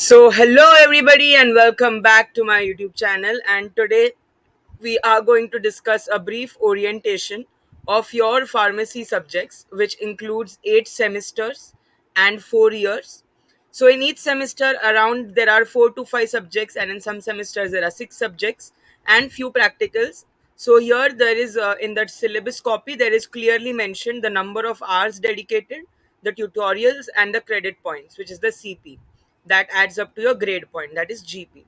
So, hello everybody, and welcome back to my YouTube channel. And today we are going to discuss a brief orientation of your pharmacy subjects, which includes 8 semesters and 4 years. So, in each semester, around there are 4 to 5 subjects, and in some semesters, there are 6 subjects and few practicals. So, here there is in that syllabus copy, there is clearly mentioned the number of hours dedicated, the tutorials, and the credit points, which is the CP that adds up to your grade point, that is GP.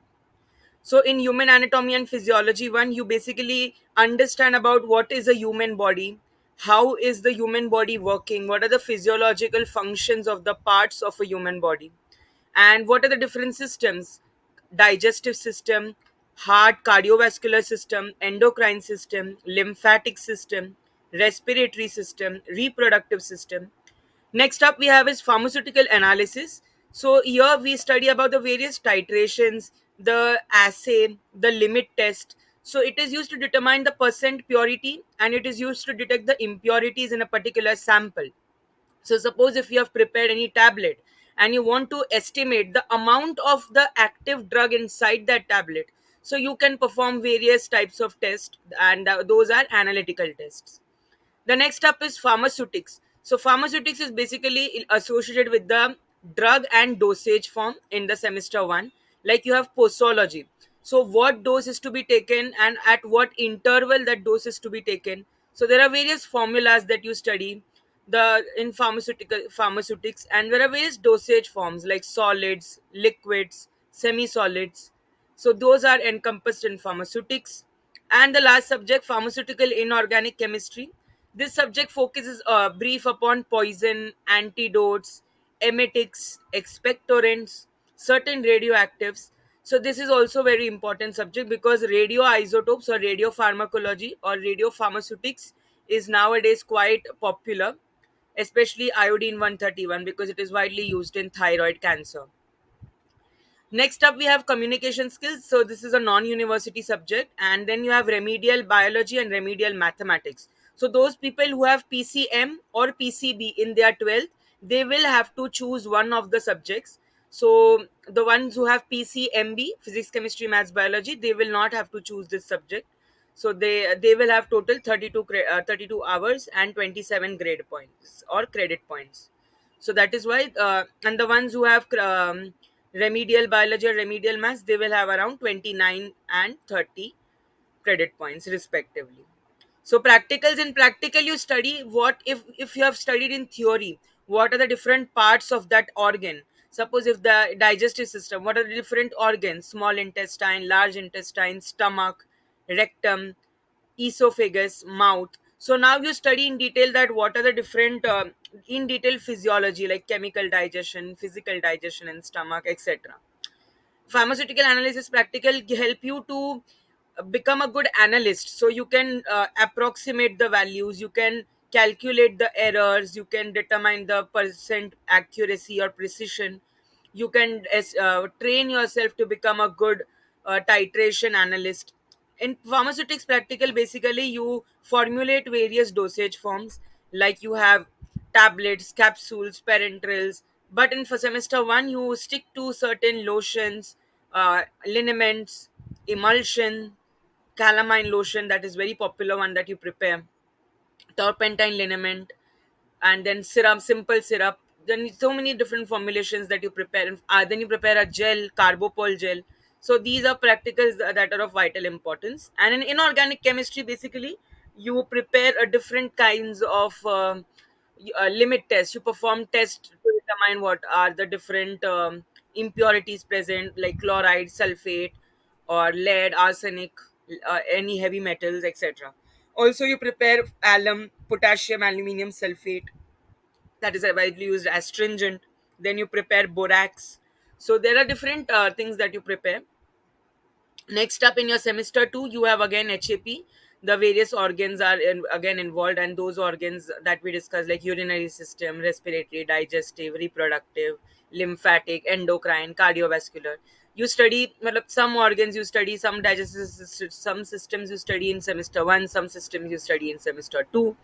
So in human anatomy and physiology one, you basically understand about what is a human body, how is the human body working, what are the physiological functions of the parts of a human body, and what are the different systems: digestive system, heart, cardiovascular system, endocrine system, lymphatic system, respiratory system, reproductive system. Next up, we have is pharmaceutical analysis. So here we study about the various titrations, the assay, the limit test. So it is used to determine the percent purity, and it is used to detect the impurities in a particular sample. So suppose if you have prepared any tablet and you want to estimate the amount of the active drug inside that tablet, so you can perform various types of tests, and those are analytical tests. The next up is pharmaceutics. So pharmaceutics is basically associated with the drug and dosage form in the semester one. Like you have posology. So what dose is to be taken and at what interval that dose is to be taken. So there are various formulas that you study the in pharmaceutics, and there are various dosage forms like solids, liquids, semi-solids. So those are encompassed in pharmaceutics. And the last subject, pharmaceutical inorganic chemistry. This subject focuses brief upon poison, antidotes, emetics, expectorants, certain radioactives. So this is also very important subject because radioisotopes or radiopharmacology or radiopharmaceutics is nowadays quite popular, especially iodine 131 because it is widely used in thyroid cancer. Next up, we have communication skills. So, this is a non university subject. And then you have remedial biology and remedial mathematics. So, those people who have PCM or PCB in their 12th, they will have to choose one of the subjects. So, the ones who have PCMB, physics, chemistry, maths, biology, they will not have to choose this subject. So, they will have total 32 hours and 27 grade points or credit points. So that is why, and the ones who have remedial biology or remedial maths, they will have around 29 and 30 credit points respectively. So practicals, in practical you study what if you have studied in theory, what are the different parts of that organ. Suppose if the digestive system, what are the different organs: small intestine, large intestine, stomach, rectum, esophagus, mouth. So now you study in detail that what are the different in detail physiology like chemical digestion, physical digestion in stomach, etc. Pharmaceutical analysis practical help you to become a good analyst, so you can approximate the values, you can calculate the errors, you can determine the percent accuracy or precision, you can train yourself to become a good titration analyst. In pharmaceutics practical, basically you formulate various dosage forms, like you have tablets, capsules, parenterals. But in for semester one, you stick to certain lotions, liniments, emulsion, calamine lotion, that is very popular one that you prepare, turpentine liniment, and then syrup, simple syrup. Then so many different formulations that you prepare. Then you prepare a gel, carbopol gel. So these are practicals that are of vital importance. And in inorganic chemistry, basically, you prepare a different kinds of limit tests. You perform tests to determine what are the different impurities present, like chloride, sulfate, or lead, arsenic, any heavy metals, etc. Also, you prepare alum, potassium, aluminium sulfate, that is widely used as astringent. Then you prepare borax. So there are different things that you prepare. Next up, in your semester 2, you have again HAP. The various organs are again involved, and those organs that we discussed, like urinary system, respiratory, digestive, reproductive, lymphatic, endocrine, cardiovascular. You study some organs, you study some digestive some systems you study in semester 1, some systems you study in semester 2.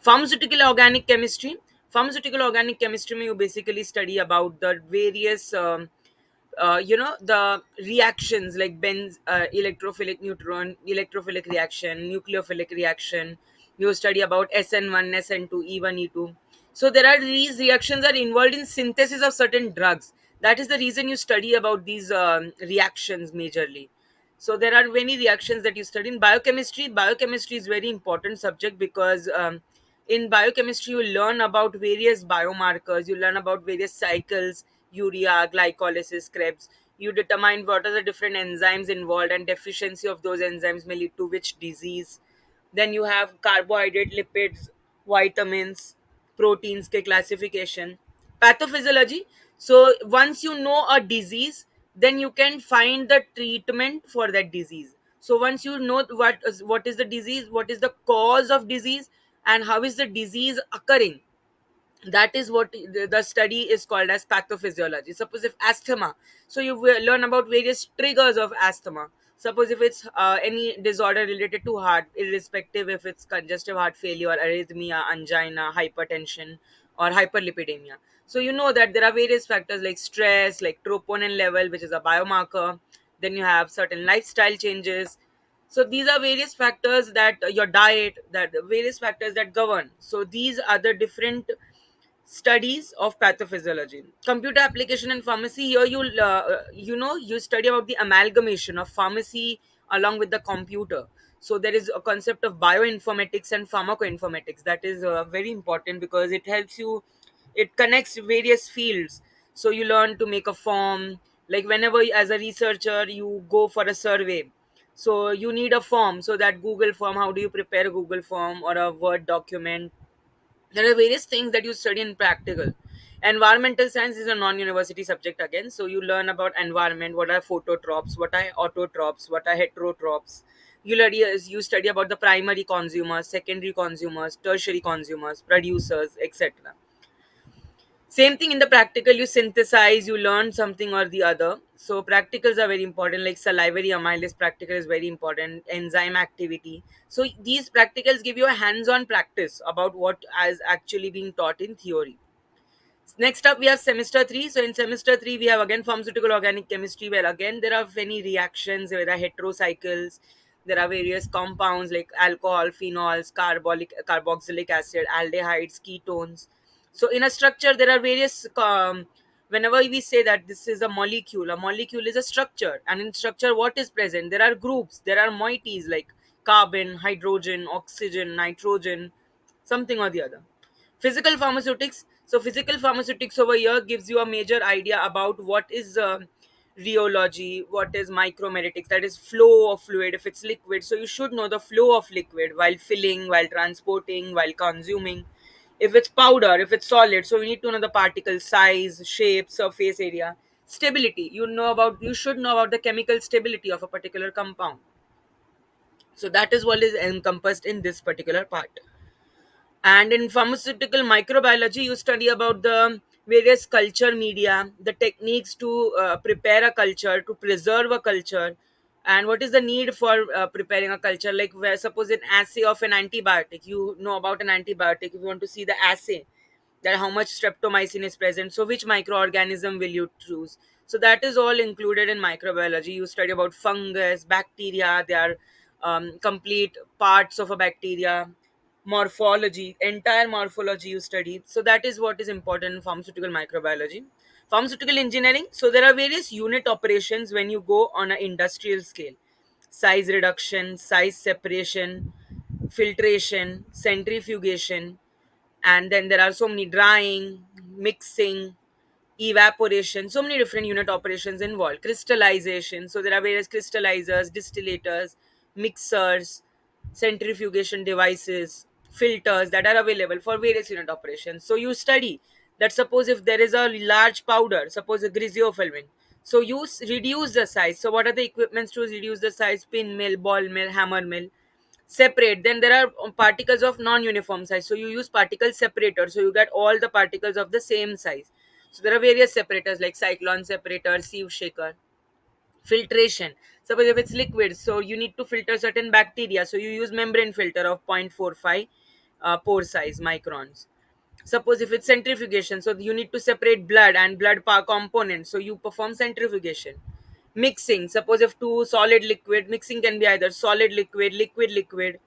Pharmaceutical organic chemistry. Pharmaceutical organic chemistry, you basically study about the various the reactions like Benz, electrophilic neutron, electrophilic reaction, nucleophilic reaction. You study about SN1, SN2, E1, E2. So there are these reactions are involved in synthesis of certain drugs. That is the reason you study about these reactions majorly. So there are many reactions that you study in biochemistry. Biochemistry is very important subject because in biochemistry you learn about various biomarkers, you learn about various cycles, urea, glycolysis, Krebs. You determine what are the different enzymes involved, and deficiency of those enzymes may lead to which disease. Then you have carbohydrate, lipids, vitamins, proteins के classification, pathophysiology. So once you know a disease, then you can find the treatment for that disease. So once you know what is the disease, what is the cause of disease, and how is the disease occurring, that is what the study is called as pathophysiology. Suppose if asthma, so you will learn about various triggers of asthma. Suppose if it's any disorder related to heart, irrespective if it's congestive heart failure, arrhythmia, angina, hypertension, or hyperlipidemia. So you know that there are various factors like stress, like troponin level, which is a biomarker. Then you have certain lifestyle changes. So these are various factors that your diet, that various factors that govern. So these are the different studies of pathophysiology. Computer application in pharmacy, here you study about the amalgamation of pharmacy along with the computer. So there is a concept of bioinformatics and pharmacoinformatics that is very important because it helps you, it connects various fields. So you learn to make a form, like whenever as a researcher you go for a survey, so you need a form. So that Google form, how do you prepare a Google form or a Word document? There are various things that you study in practical. Environmental science is a non-university subject again, so you learn about environment, what are phototropes, what are autotropes, what are heterotrophs. You study about the primary consumers, secondary consumers, tertiary consumers, producers, etc. Same thing in the practical, you synthesize, you learn something or the other. So practicals are very important, like salivary amylase practical is very important, enzyme activity. So these practicals give you a hands-on practice about what is actually being taught in theory. Next up, we have semester three. So in semester three, we have again pharmaceutical organic chemistry, where again there are many reactions, there are heterocycles, there are various compounds like alcohol, phenols, carboxylic acid, aldehydes, ketones. So in a structure, there are various. Whenever we say that this is a molecule is a structure, and in structure, what is present? There are groups, there are moieties like carbon, hydrogen, oxygen, nitrogen, something or the other. Physical pharmaceutics. So physical pharmaceutics over here gives you a major idea about what is rheology, what is micromeritics, that is flow of fluid. If it's liquid, so you should know the flow of liquid while filling, while transporting, while consuming. If it's powder, if it's solid, so you need to know the particle size, shape, surface area. Stability, you should know about the chemical stability of a particular compound. So that is what is encompassed in this particular part. And in pharmaceutical microbiology, you study about the various culture media, the techniques to prepare a culture, to preserve a culture, and what is the need for preparing a culture. Like, where suppose an assay of an antibiotic, you know about an antibiotic, if you want to see the assay, that how much streptomycin is present, so which microorganism will you choose. So that is all included in microbiology. You study about fungus, bacteria, they are complete parts of a bacteria, morphology, entire morphology you study. So that is what is important in pharmaceutical microbiology. Pharmaceutical engineering, so there are various unit operations when you go on an industrial scale: size reduction, size separation, filtration, centrifugation, and then there are so many drying, mixing, evaporation, so many different unit operations involved. Crystallization, so there are various crystallizers, distillators, mixers, centrifugation devices, filters that are available for various unit operations. So you study that, suppose if there is a large powder, suppose a griseofilament, so you reduce the size. So what are the equipments to reduce the size? Pin mill, ball mill, hammer mill. Separate, then there are particles of non-uniform size, so you use particle separator, so you get all the particles of the same size. So there are various separators like cyclone separator, sieve shaker. Filtration, suppose if it's liquid, so you need to filter certain bacteria, so you use membrane filter of 0.45 pore size microns. Suppose if it's centrifugation, so you need to separate blood and blood components, so you perform centrifugation. Mixing, suppose if two solid liquid, mixing can be either solid liquid, liquid liquid.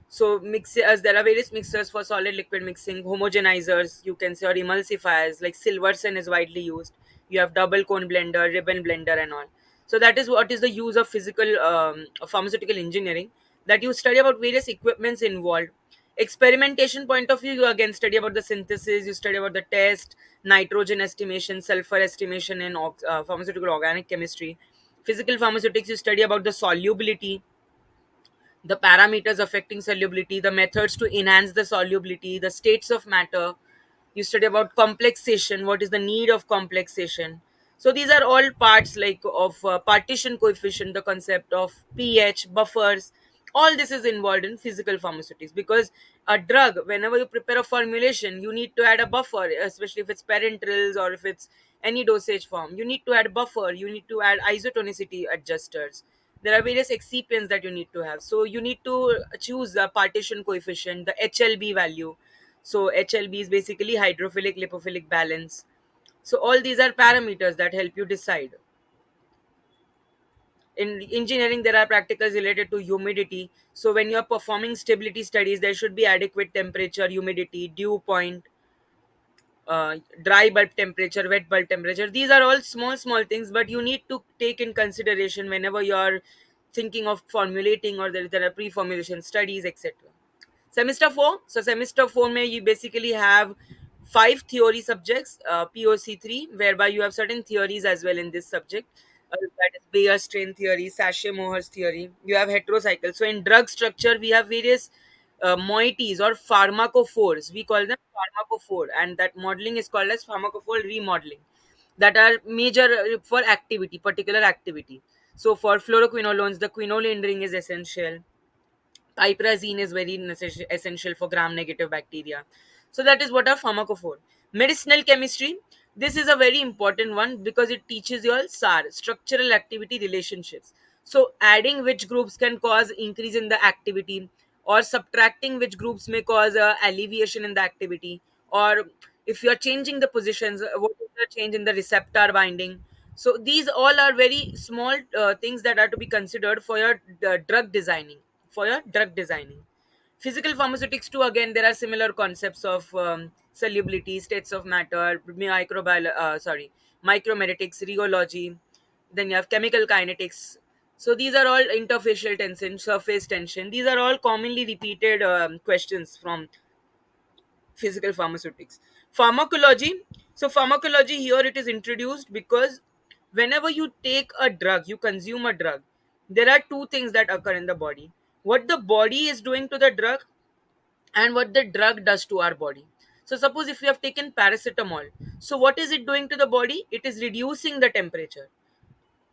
So mixers, there are various mixers for solid liquid mixing, homogenizers, you can say, or emulsifiers, like Silverson is widely used. You have double cone blender, ribbon blender, and all. So that is what is the use of physical pharmaceutical engineering, that you study about various equipments involved. Experimentation point of view, you again study about the synthesis, you study about the test, nitrogen estimation, sulfur estimation in pharmaceutical organic chemistry. Physical pharmaceutics, you study about the solubility, the parameters affecting solubility, the methods to enhance the solubility, the states of matter. You study about complexation, what is the need of complexation. So these are all parts like of partition coefficient, the concept of pH, buffers. All this is involved in physical pharmaceutics, because a drug, whenever you prepare a formulation, you need to add a buffer, especially if it's parenterals or if it's any dosage form. You need to add buffer, you need to add isotonicity adjusters. There are various excipients that you need to have, so you need to choose the partition coefficient, the HLB value. So HLB is basically hydrophilic lipophilic balance. So all these are parameters that help you decide. In engineering, there are practicals related to humidity. So when you're performing stability studies, there should be adequate temperature, humidity, dew point, dry bulb temperature, wet bulb temperature. These are all small things, but you need to take in consideration whenever you're thinking of formulating, or there are pre-formulation studies, etc. Semester 4. So semester 4 may you basically have five theory subjects, POC 3, whereby you have certain theories as well in this subject. That is Bayer strain theory, Sachet-Mohr's theory. You have heterocycle. So in drug structure, we have various moieties or pharmacophores. We call them pharmacophore, and that modeling is called as pharmacophore remodeling. That are major for activity, particular activity. So for fluoroquinolones, the quinoline ring is essential. Piperazine is very essential for gram-negative bacteria. So that is what are pharmacophore. Medicinal chemistry. This is a very important one because it teaches you all SAR, structural activity relationships. So adding which groups can cause increase in the activity, or subtracting which groups may cause alleviation in the activity, or if you are changing the positions, what is the change in the receptor binding. So these all are very small things that are to be considered for your drug designing, for your drug designing. Physical pharmaceutics too, again, there are similar concepts of solubility, states of matter, micromeritics, rheology. Then you have chemical kinetics. So these are all interfacial tension, surface tension. These are all commonly repeated questions from physical pharmaceutics. Pharmacology. So pharmacology here, it is introduced because whenever you take a drug, you consume a drug, there are two things that occur in the body: what the body is doing to the drug, and what the drug does to our body. So suppose if you have taken paracetamol, so what is it doing to the body? It is reducing the temperature,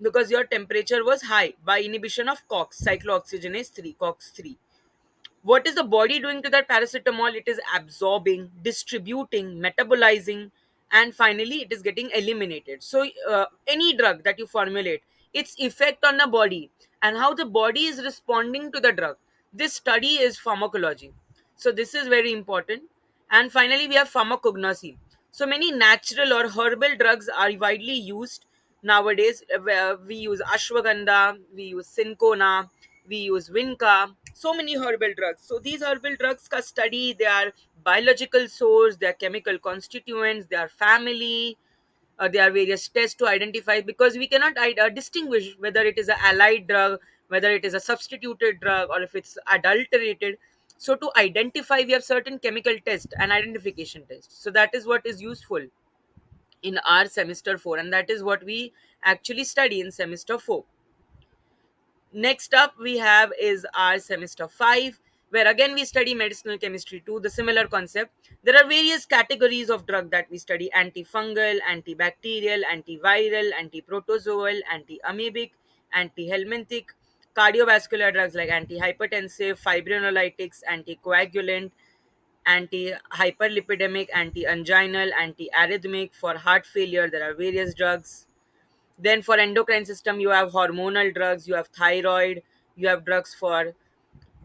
because your temperature was high by inhibition of COX, cyclooxygenase 3, COX 3. What is the body doing to that paracetamol? It is absorbing, distributing, metabolizing, and finally it is getting eliminated. So any drug that you formulate, its effect on the body and how the body is responding to the drug, this study is pharmacology. So this is very important. And finally we have pharmacognosy. So many natural or herbal drugs are widely used nowadays. Where we use ashwagandha, we use cinchona, we use vinca, so many herbal drugs. So these herbal drugs ka study, they are biological source, they are chemical constituents, they are family, there are various tests to identify, because we cannot distinguish whether it is an allied drug, whether it is a substituted drug, or if it's adulterated. So to identify, we have certain chemical test and identification test. So that is what is useful in our semester 4, and that is what we actually study in semester 4. Next up we have is our semester 5, where again we study medicinal chemistry too, the similar concept. There are various categories of drug that we study: antifungal, antibacterial, antiviral, antiprotozoal, antiamoebic, antihelminthic. Cardiovascular drugs like antihypertensive, fibrinolytics, anticoagulant, anti-hyperlipidemic, anti-anginal, anti-arrhythmic. For heart failure, there are various drugs. Then for endocrine system, you have hormonal drugs, you have thyroid, you have drugs for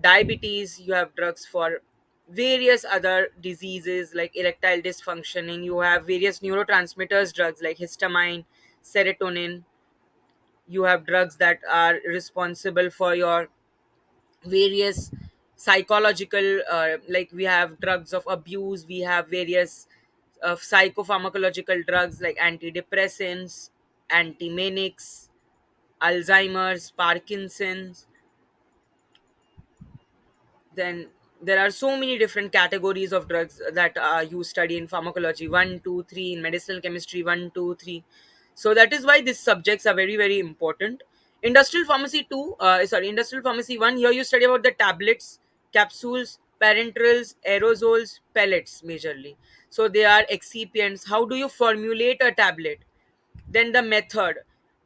diabetes, you have drugs for various other diseases like erectile dysfunctioning. You have various neurotransmitters drugs like histamine, serotonin. You have drugs that are responsible for your various psychological, like we have drugs of abuse, we have various psychopharmacological drugs like antidepressants, antimanics, Alzheimer's, Parkinson's. Then there are so many different categories of drugs that you study in pharmacology, one, two, three, in medicinal chemistry, one, two, three. So that is why these subjects are very, very important. Industrial pharmacy 2, sorry, industrial pharmacy 1, here you study about the tablets, capsules, parenterals, aerosols, pellets majorly. So they are excipients. How do you formulate a tablet? Then the method.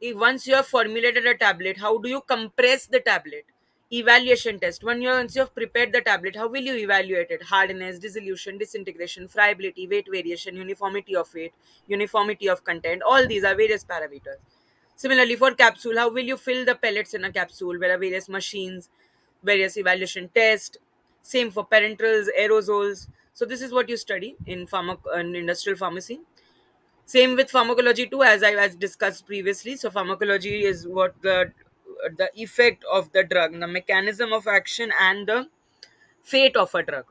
Once you have formulated a tablet, how do you compress the tablet? Evaluation test. Once you have prepared the tablet, how will you evaluate it? Hardness, dissolution, disintegration, friability, weight variation, uniformity of weight, uniformity of content. All these are various parameters. Similarly, for capsule, how will you fill the pellets in a capsule? There are various machines, various evaluation tests. Same for parenterals, aerosols. So this is what you study in industrial pharmacy. Same with pharmacology too, as I as discussed previously. So pharmacology is what the effect of the drug, the mechanism of action, and the fate of a drug.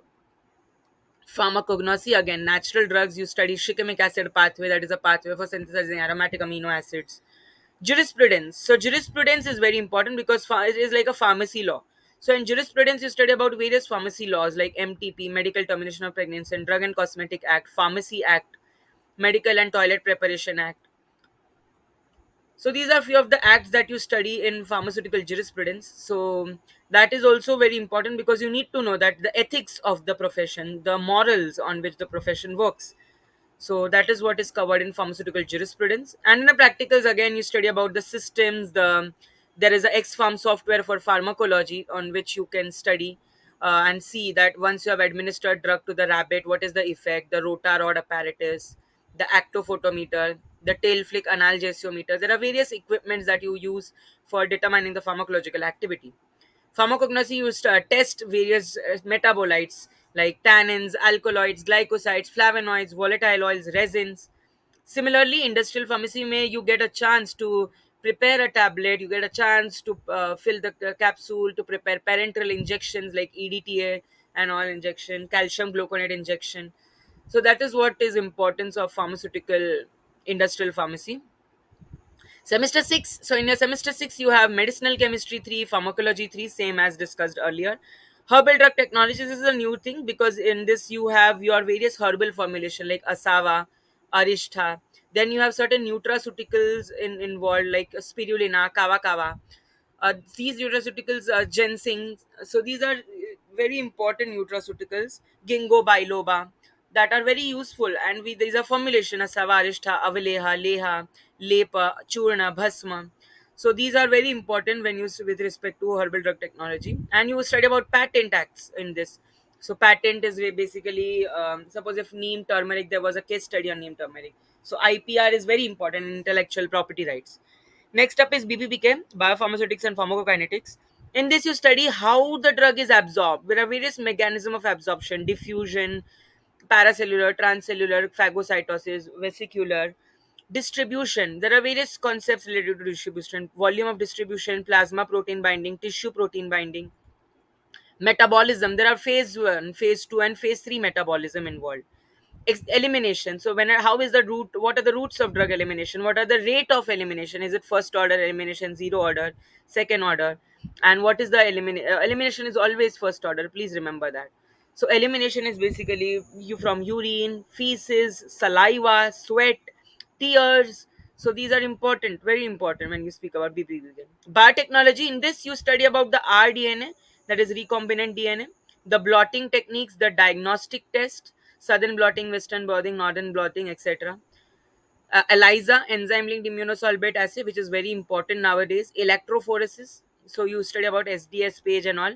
Pharmacognosy, again, natural drugs, you study shikimic acid pathway, that is a pathway for synthesizing aromatic amino acids. Jurisprudence. So jurisprudence is very important because it is like a pharmacy law. So in jurisprudence, you study about various pharmacy laws like MTP, Medical Termination of Pregnancy, and Drug and Cosmetic Act, Pharmacy Act, Medical and Toilet Preparation Act. So these are few of the acts that you study in pharmaceutical jurisprudence. So that is also very important because you need to know that the ethics of the profession, the morals on which the profession works. So that is what is covered in pharmaceutical jurisprudence. And in the practicals, again, you study about the systems. There is a X-Farm software for pharmacology on which you can study and see that once you have administered drug to the rabbit, what is the effect? The rotarod apparatus, the actophotometer, the tail flick analgesiometer. There are various equipments that you use for determining the pharmacological activity. Pharmacognosy used to test various metabolites like tannins, alkaloids, glycosides, flavonoids, volatile oils, resins. Similarly, industrial pharmacy may you get a chance to prepare a tablet, you get a chance to fill the capsule, to prepare parenteral injections like EDTA and oil injection, calcium gluconate injection. So that is what is importance of pharmaceutical industrial pharmacy. Semester 6. So in your semester 6, you have medicinal chemistry 3, pharmacology 3, same as discussed earlier. Herbal drug technologies is a new thing because in this you have your various herbal formulation like asava, arishtha. Then you have certain nutraceuticals involved like spirulina, kava kava. These nutraceuticals, ginseng. So these are very important nutraceuticals, ginkgo biloba, that are very useful. And these are formulation: asava, arishtha, avaleha, leha, lepa, churna, bhasma. So these are very important when used with respect to herbal drug technology. And you study about patent acts in this. So patent is basically, suppose if neem turmeric, there was a case study on neem turmeric. So IPR is very important in intellectual property rights. Next up is BPPK, biopharmaceutics and pharmacokinetics. In this, you study how the drug is absorbed. There are various mechanisms of absorption: diffusion, paracellular, transcellular, phagocytosis, vesicular, distribution. There are various concepts related to distribution: volume of distribution, plasma protein binding, tissue protein binding, metabolism. There are phase 1, phase 2, and phase 3 metabolism involved. Elimination. So how is the root, what are the roots of drug elimination, what are the rate of elimination? Is it first order elimination, zero order, second order? And what is the elimination is always first order, please remember that. So elimination is basically you from urine, feces, saliva, sweat, tears. So these are important, very important when you speak about BPPK. Biotechnology, in this you study about the rDNA, that is recombinant DNA, the blotting techniques, the diagnostic test, southern blotting, western blotting, northern blotting, etc. ELISA, enzyme linked immunosorbate assay, which is very important nowadays. Electrophoresis, so you study about SDS page and all.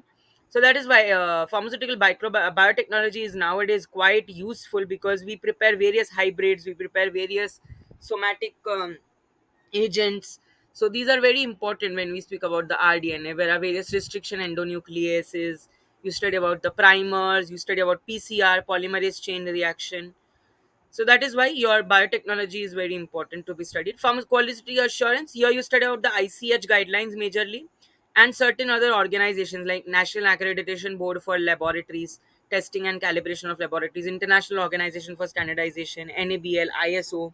So that is why pharmaceutical biotechnology is nowadays quite useful because we prepare various hybrids, we prepare various somatic agents. So these are very important when we speak about the rDNA. There are various restriction endonucleases, you study about the primers, you study about PCR, polymerase chain reaction. So that is why your biotechnology is very important to be studied. Quality assurance, here you study out the ICH guidelines majorly, and certain other organizations like National Accreditation Board for Laboratories, Testing and Calibration of Laboratories, International Organization for Standardization, NABL, ISO,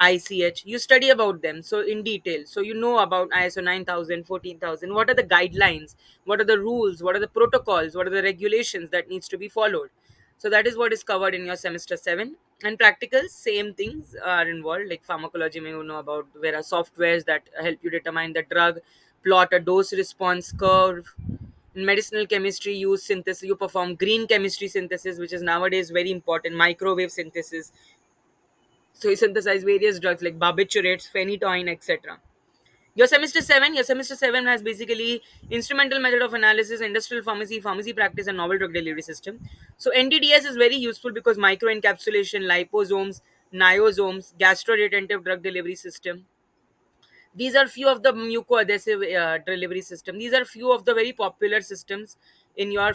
ICH. You study about them so in detail. So you know about ISO 9000, 14,000. What are the guidelines? What are the rules? What are the protocols? What are the regulations that needs to be followed? So that is what is covered in your semester 7. And practicals, same things are involved, like pharmacology, may you know about. There are softwares that help you determine the drug, plot a dose response curve. In medicinal chemistry, use synthesis. You perform green chemistry synthesis, which is nowadays very important. Microwave synthesis. So you synthesize various drugs like barbiturates, phenytoin, etc. Your semester 7 has basically instrumental method of analysis, industrial pharmacy, pharmacy practice, and novel drug delivery system. So NDDS is very useful because microencapsulation, liposomes, niosomes, gastroretentive drug delivery system. These are few of the mucoadhesive delivery system. These are few of the very popular systems in your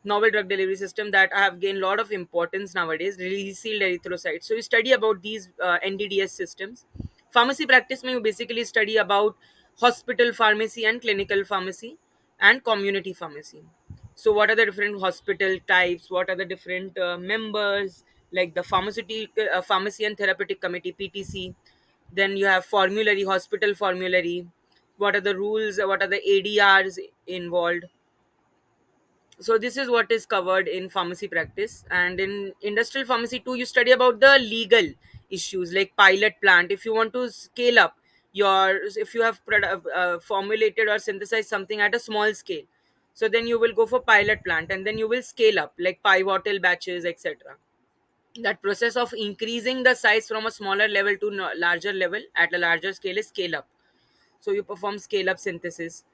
novel drug delivery system that have gained a lot of importance nowadays. Release sealed erythrocytes. So you study about these NDDS systems. Pharmacy practice may you basically study about hospital pharmacy and clinical pharmacy and community pharmacy. So what are the different hospital types? What are the different members, like the pharmacy and therapeutic committee, PTC. Then you have formulary, hospital formulary. What are the rules? What are the ADRs involved? So this is what is covered in pharmacy practice. And in industrial pharmacy too, you study about the legal issues like pilot plant. If you want to scale up if you have formulated or synthesized something at a small scale, so then you will go for pilot plant, and then you will scale up like pivotal batches, etc. That process of increasing the size from a smaller level to larger level at a larger scale is scale up. So you perform scale up synthesis.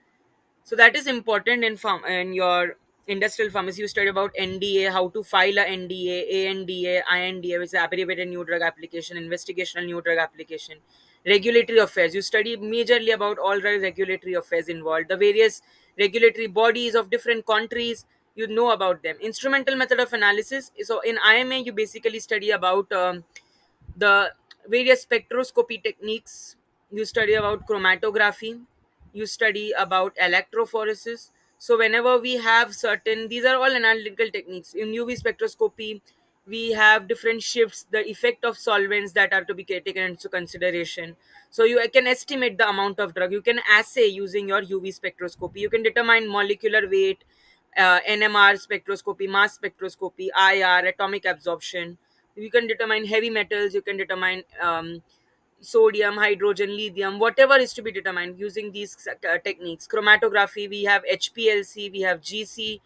So that is important in your industrial pharmacy. You study about NDA, how to file a NDA, ANDA, INDA, which is abbreviated new drug application, investigational new drug application. Regulatory affairs. You study majorly about all the regulatory affairs involved, the various regulatory bodies of different countries. You know about them. Instrumental method of analysis. So in IMA, you basically study about the various spectroscopy techniques. You study about chromatography, you study about electrophoresis. So whenever we have certain, these are all analytical techniques. In UV spectroscopy, we have different shifts, the effect of solvents that are to be taken into consideration. So you can estimate the amount of drug. You can assay using your UV spectroscopy. You can determine molecular weight, NMR spectroscopy, mass spectroscopy, IR, atomic absorption. You can determine heavy metals. You can determine sodium, hydrogen, lithium, whatever is to be determined using these techniques. Chromatography, we have HPLC, we have GC,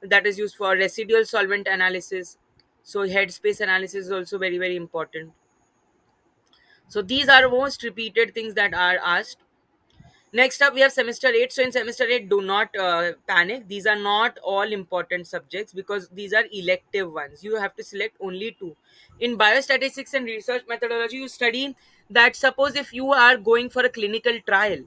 that is used for residual solvent analysis. So headspace analysis is also very, very important. So these are most repeated things that are asked. Next up, we have semester 8. So in semester 8, do not panic. These are not all important subjects because these are elective ones. You have to select only two. In biostatistics and research methodology, you study that suppose if you are going for a clinical trial,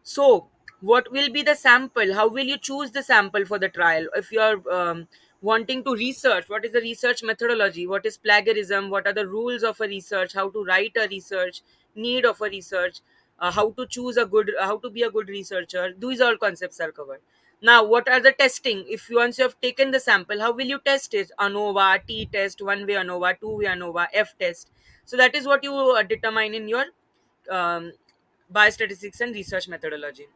so, what will be the sample? How will you choose the sample for the trial? If you are wanting to research, what is the research methodology? What is plagiarism? What are the rules of a research? How to write a research? Need of a research? How to choose how to be a good researcher? These all concepts are covered. Now, what are the testing? If once you have taken the sample, how will you test it? ANOVA, T test, one way ANOVA, two way ANOVA, F test. So that is what you determine in your um, biostatistics and research methodology.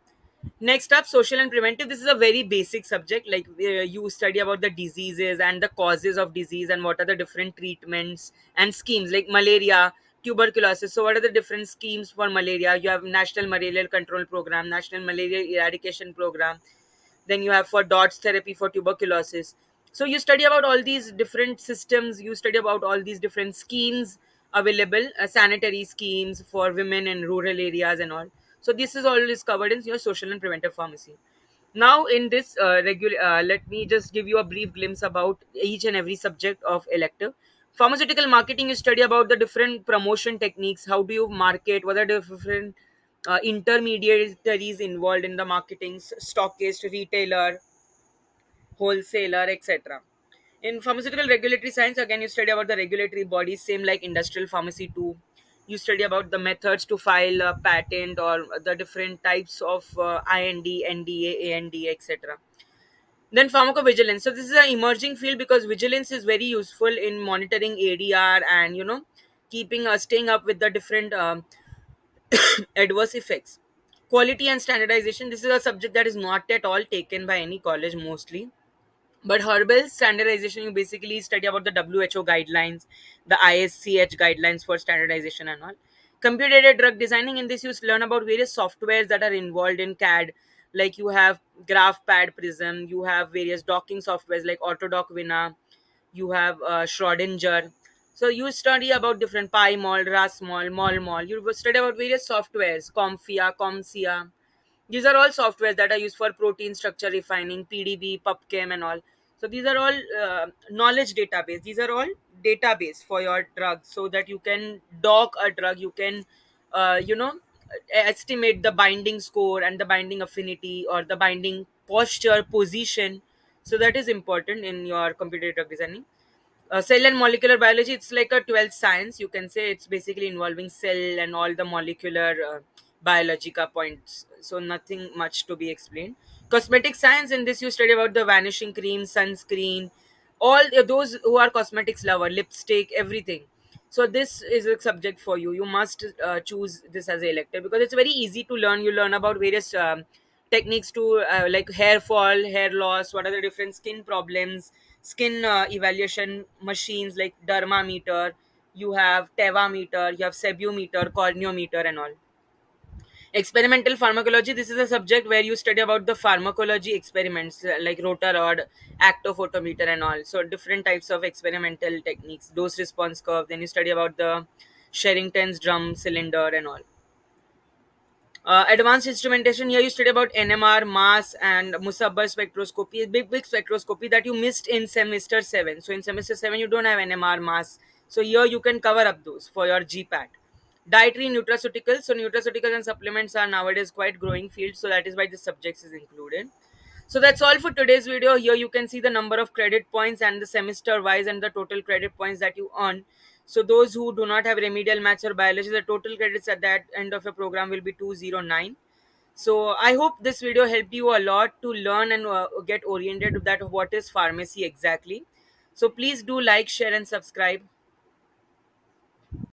Next up, social and preventive. This is a very basic subject. Like you study about the diseases and the causes of disease and what are the different treatments and schemes like malaria, tuberculosis. So what are the different schemes for malaria? You have National Malarial Control Program, National Malaria Eradication Program. Then you have for DOTS therapy for tuberculosis. So you study about all these different systems. You study about all these different schemes available, sanitary schemes for women in rural areas and all. So this is all is covered in your social and preventive pharmacy. Now in this let me just give you a brief glimpse about each and every subject of elective. Pharmaceutical marketing, you study about the different promotion techniques. How do you market? What are the different intermediaries involved in the marketing? Stockist, retailer, wholesaler, etc. In pharmaceutical regulatory science, again, you study about the regulatory bodies, same like industrial pharmacy too. You study about the methods to file a patent or the different types of IND, NDA, ANDA, etc. Then pharmacovigilance. So this is an emerging field because vigilance is very useful in monitoring ADR and keeping staying up with the different adverse effects. Quality and standardization. This is a subject that is not at all taken by any college mostly, but herbal standardization, you basically study about the WHO guidelines, the ISCH guidelines for standardization and all. Computer aided drug designing, in this you learn about various softwares that are involved in CAD. Like you have GraphPad Prism, you have various docking softwares like Autodoc Vina, you have Schrodinger. So you study about different PyMol, RasMol, MolMol. You will study about various softwares, Comfia, Comsia. These are all softwares that are used for protein structure refining, PDB, PubChem, and all. So these are all knowledge database. These are all database for your drug, so that you can dock a drug. You can, estimate the binding score and the binding affinity or the binding posture, position. So that is important in your computer drug designing. Cell and molecular biology, it's like a 12th science, you can say. It's basically involving cell and all the molecular biologica points, so nothing much to be explained. Cosmetic science, in this you study about the vanishing cream, sunscreen, all those who are cosmetics lover, lipstick, everything. So this is a subject for you. You must choose this as a elective because it's very easy to learn. You learn about various techniques to like hair fall, hair loss, what are the different skin problems, skin evaluation machines like dermameter, you have tevameter, you have sebiometer, corneometer, and all. Experimental pharmacology, this is a subject where you study about the pharmacology experiments like rotor rod, actophotometer, and all. So different types of experimental techniques, dose response curve. Then you study about the Sherrington's drum cylinder and all. Advanced instrumentation, here you study about NMR, mass, and Musabbar spectroscopy, big spectroscopy that you missed in semester 7. So in semester 7 you don't have NMR, mass. So here you can cover up those for your GPAT. Dietary nutraceuticals. So nutraceuticals and supplements are nowadays quite growing field. So that is why this subject is included. So that's all for today's video. Here you can see the number of credit points and the semester wise and the total credit points that you earn. So those who do not have remedial maths or biology, the total credits at that end of a program will be 209. So I hope this video helped you a lot to learn and get oriented to that what is pharmacy exactly. So please do like, share, and subscribe.